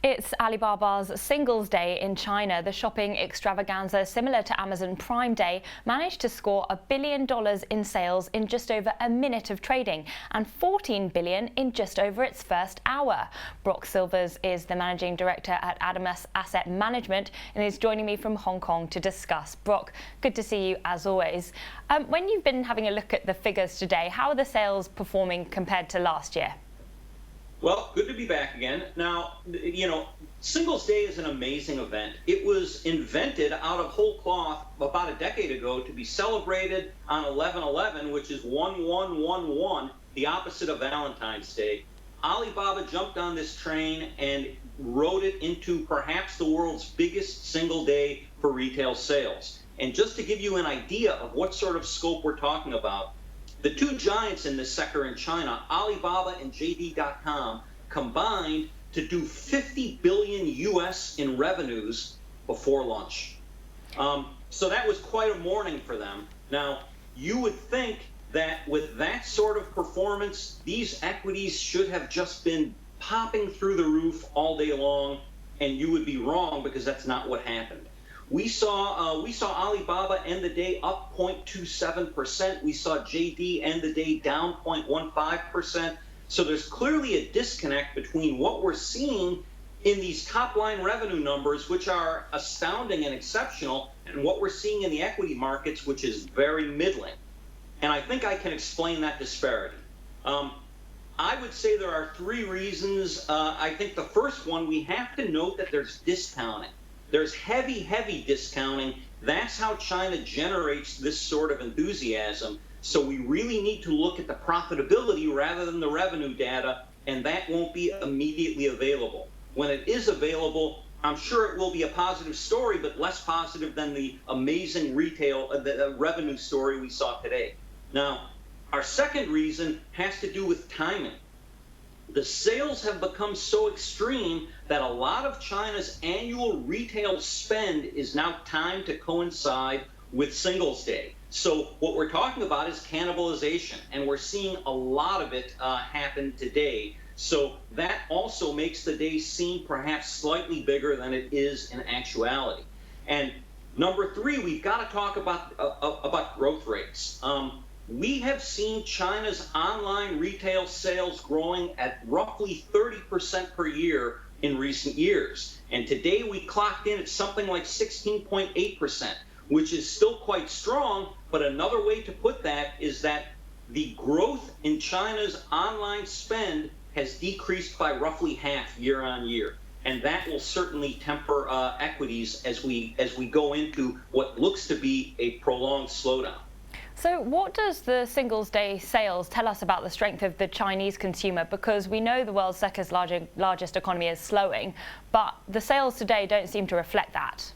It's Alibaba's Singles Day in China. The shopping extravaganza, similar to Amazon Prime Day, managed to score $1 billion in sales in just over a minute of trading and $14 billion in just over its first hour. Brock Silvers is the managing director at Adamas Asset Management and is joining me from Hong Kong to discuss. Brock, good to see you as always. When you've been having a look at the figures today, how are the sales performing compared to last year? Well, good to be back again. Now, Singles Day is an amazing event. It was invented out of whole cloth about a decade ago to be celebrated on 11/11, which is 1111, the opposite of Valentine's Day. Alibaba jumped on this train and rode it into perhaps the world's biggest single day for retail sales. And just to give you an idea of what sort of scope we're talking about, the two giants in this sector in China, Alibaba and JD.com, combined to do 50 billion US in revenues before lunch. So that was quite a morning for them. Now, you would think that with that sort of performance, these equities should have just been popping through the roof all day long, and you would be wrong because that's not what happened. We saw Alibaba end the day up 0.27%. We saw JD end the day down 0.15%. So there's clearly a disconnect between what we're seeing in these top-line revenue numbers, which are astounding and exceptional, and what we're seeing in the equity markets, which is very middling. And I think I can explain that disparity. I would say there are three reasons. I think the first one, we have to note that there's discounting. There's heavy discounting. That's how China generates this sort of enthusiasm. So we really need to look at the profitability rather than the revenue data, and that won't be immediately available. When it is available, I'm sure it will be a positive story, but less positive than the amazing the revenue story we saw today. Now, our second reason has to do with timing. The sales have become so extreme that a lot of China's annual retail spend is now timed to coincide with Singles Day. So what we're talking about is cannibalization, and we're seeing a lot of it happen today. So that also makes the day seem perhaps slightly bigger than it is in actuality. And number three, we've got to talk about growth rates. We have seen China's online retail sales growing at roughly 30% per year in recent years. And today we clocked in at something like 16.8%, which is still quite strong. But another way to put that is that the growth in China's online spend has decreased by roughly half year on year. And that will certainly temper equities as we go into what looks to be a prolonged slowdown. So what does the Singles Day sales tell us about the strength of the Chinese consumer? Because we know the world's second largest economy is slowing, but the sales today don't seem to reflect that.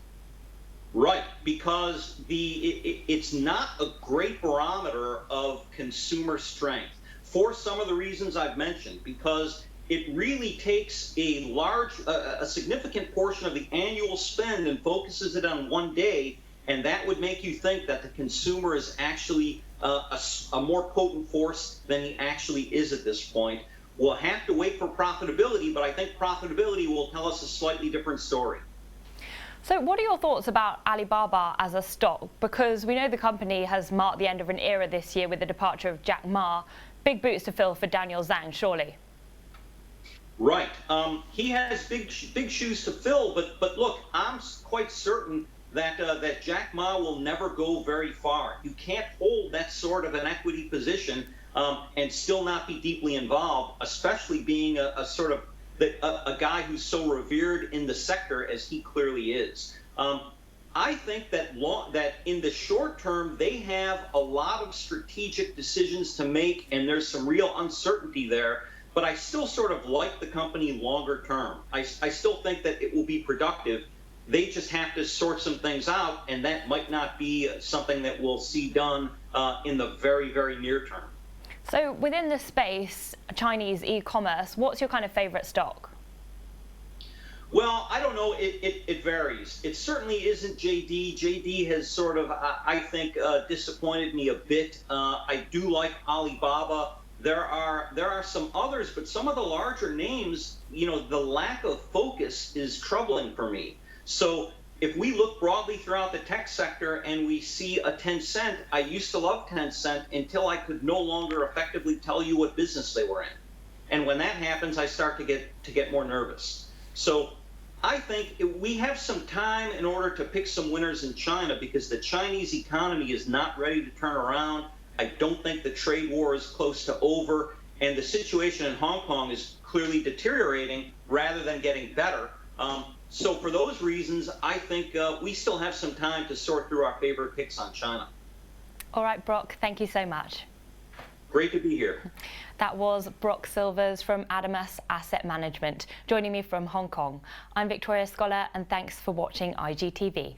Right, because it's not a great barometer of consumer strength for some of the reasons I've mentioned, because it really takes a significant portion of the annual spend and focuses it on one day. And that would make you think that the consumer is actually a more potent force than he actually is at this point. We'll have to wait for profitability, but I think profitability will tell us a slightly different story. So what are your thoughts about Alibaba as a stock? Because we know the company has marked the end of an era this year with the departure of Jack Ma. Big boots to fill for Daniel Zhang, surely. Right. He has big shoes to fill, but look, I'm quite certain that Jack Ma will never go very far. You can't hold that sort of an equity position and still not be deeply involved, especially being a guy who's so revered in the sector as he clearly is. I think that in the short term, they have a lot of strategic decisions to make, and there's some real uncertainty there. But I still sort of like the company longer term. I still think that it will be productive. They just have to sort some things out, and that might not be something that we'll see done in the very near term. So within the space, Chinese e-commerce, what's your kind of favorite stock? Well, I don't know. It varies. It certainly isn't JD. JD has sort of, I think, disappointed me a bit. I do like Alibaba. There are some others, but some of the larger names, the lack of focus is troubling for me. So if we look broadly throughout the tech sector and we see a Tencent, I used to love Tencent until I could no longer effectively tell you what business they were in. And when that happens, I start to get more nervous. So I think we have some time in order to pick some winners in China because the Chinese economy is not ready to turn around. I don't think the trade war is close to over, and the situation in Hong Kong is clearly deteriorating rather than getting better. So for those reasons, I think we still have some time to sort through our favorite picks on China. All right, Brock, thank you so much. Great to be here. That was Brock Silvers from Adamas Asset Management, joining me from Hong Kong. I'm Victoria Scholar, and thanks for watching IGTV.